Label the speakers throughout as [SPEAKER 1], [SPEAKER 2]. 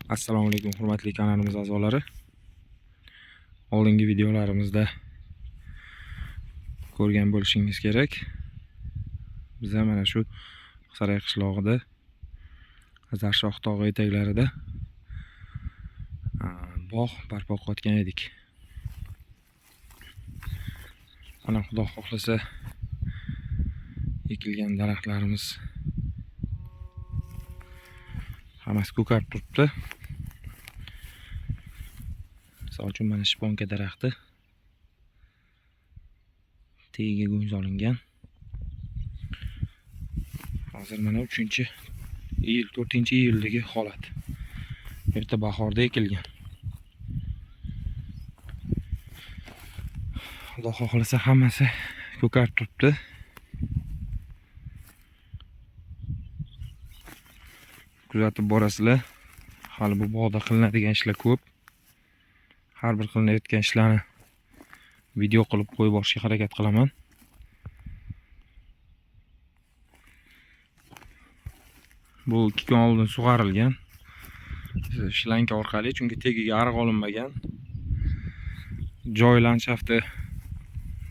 [SPEAKER 1] Assalomu alaykum hurmatli kanalimiz a'zolari. Oldingi videolarimizda ko'rgan bo'lishingiz kerak. Biz mana shu Saray qishlog'ida Zarshoh tog'i etaklarida bog' barpo qilayotgan edik. Mana Xudo xohlasa ekilgan daraxtlarimiz hammasi ko'karib turibdi. Misol uchun mana shponka daraxti tagiga go'ng solingan. Hozir mana 3-iyul 4-iyuldagi holat. Erta bahorda ekilgan. Xudo xohlasa hammasi ko'karib turibdi. Kuzatib borasizlar. Hali bu bog'da qilinadigan ishlar ko'p. Har bir qilinayotgan ishlarni video qilib qo'yib borishga harakat qilaman. Bu 2 kun oldin sug'arilgan. Shlanka orqali, chunki tagiga ariq olinmagan. Joy landshafti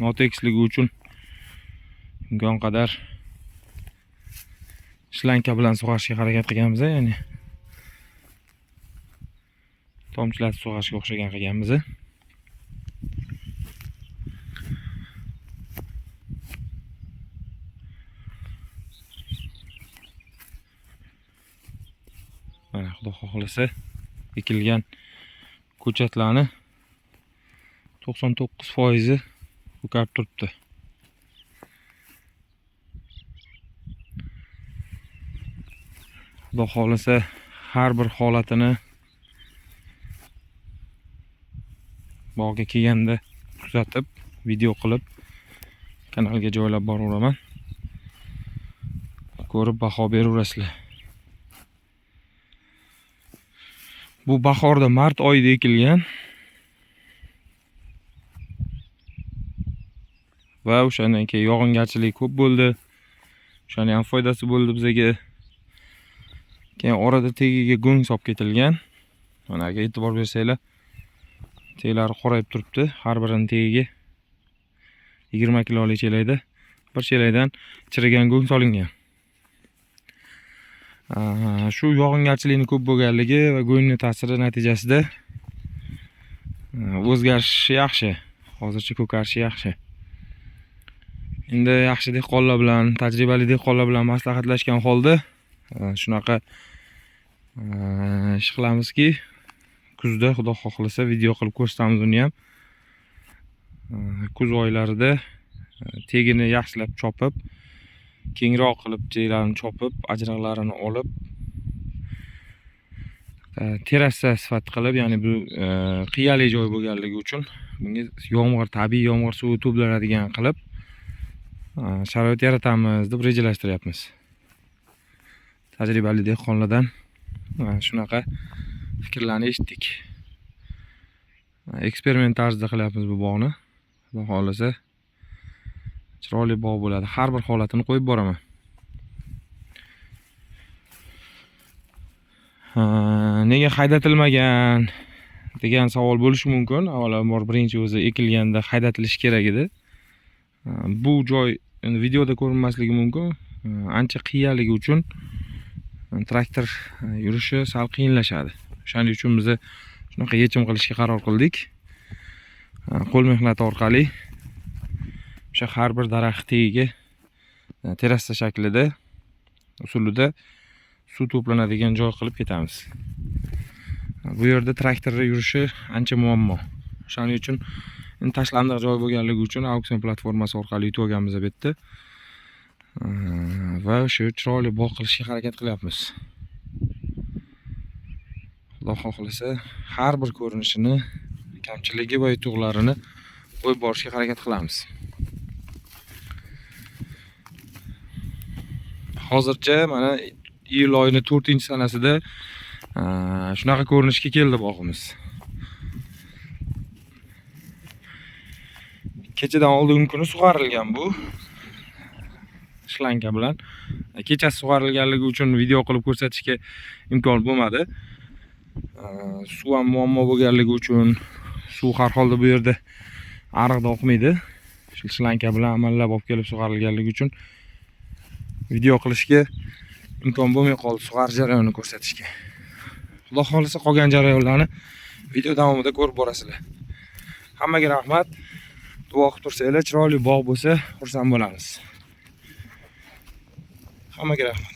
[SPEAKER 1] notekisligi uchun imkon qadar shlanka bilan sug'arishga harakat qilganmiz, ya'ni tomchilatib sug'arishga o'xshagan qilganmiz. Mana Xudo xohlasa ekilgan ko'chatlarni 99% ko'karib turibdi. Xudo xohlasa har bir holatini bog'ga kelganda kuzatib, video qilib kanalga joylab boraveraman. Ko'rib baho beraverasizlar. Bu bahorda mart oyida ekilgan. Va o'shandan keyin yog'ingarchilik ko'p bo'ldi. O'shaning ham foydasi bo'ldi bizga. Keyin orada tagiga go'ng solib ketilgan. Mana aka e'tibor bersanglar, teglari qorayib turibdi. Har birining tagiga 20 kilolik chelakda bir chelakdan chirigan go'ng solingan. Shu yog'ingarchilikning ko'p bo'lganligi va go'ngning ta'siri natijasida o'zgarishi yaxshi. Hozircha ko'karishi yaxshi. Endi yaxshi dehqonlar bilan, tajribali dehqonlar bilan maslahatlashgan holda shunaqa ish qilamizki, kuzda Xudo xohlasa video qilib ko'rsatamiz uni ham. Kuz oylarida tegini yaxshilab chopib, kengroq qilib jeylarni chopib, ajraqlarini olib, terasa sifat qilib, ya'ni bu qiyali joy bo'lganligi uchun bunga tabiiy yomg'ir suvi to'planadigan qilib sharoit yaratamiz deb rejalashtiryapmiz. Tajribali dehqonlardan shunaqa fikrlarni eshitdik. Eksperiment tarzida qilyapmiz bu bog'ni. Xudo xohlasa chiroyli bog' bo'ladi. Har bir holatini qo'yib boraman. Nega haydatilmagan degan savol bo'lishi mumkin. Avvalambor birinchi o'zi ekilganda haydatilishi kerak edi. Bu joy endi videoda ko'rinmasligi mumkin. Ancha qiyaligi uchun traktor yurishi sal qiyinlashadi. O'shaning uchun biz shunaqa yechim qilishga qaror qildik. Qo'l mehnati orqali o'sha har bir daraxt tagiga terasa shaklida, usulida suv to'planadigan joy qilib ketamiz. Bu yerda traktorlar yurishi ancha muammo. O'shaning uchun tashlandiq joy bo'lganligi uchun auksion platformasi orqali yutib olganmiz bu yerda. Va shu chiroyli bog' qilishga harakat qilyapmiz. Xudo xohlasa har bir ko'rinishini, kamchiligi va yutuqlarini qo'yib borishga harakat qilamiz. Hozircha mana iyul oyining 4-sanasida shunaqa ko'rinishga keldi bog'imiz. Kechadan oldingi kuni sug'arilgan bu. Shlanka bilan. Kechasi sug'arilganligi uchun video qilib ko'rsatishga imkon bo'lmadi. Suv ham muammo bo'lganligi uchun suv har holda bu yerda ariqda oqmaydi. Shu shlanka bilan amallab olib kelib sug'orilganligi uchun video qilishga imkon bo'lmay qoldi, sug'orish jarayonini ko'rsatishga. Xudo xolisa qolgan jarayonlarni video davomida ko'rib borasizlar. Hammaga rahmat. Duo qilib tursanglar, chiroyli bog' bo'lsa xursand bo'lamiz. Hammaga rahmat.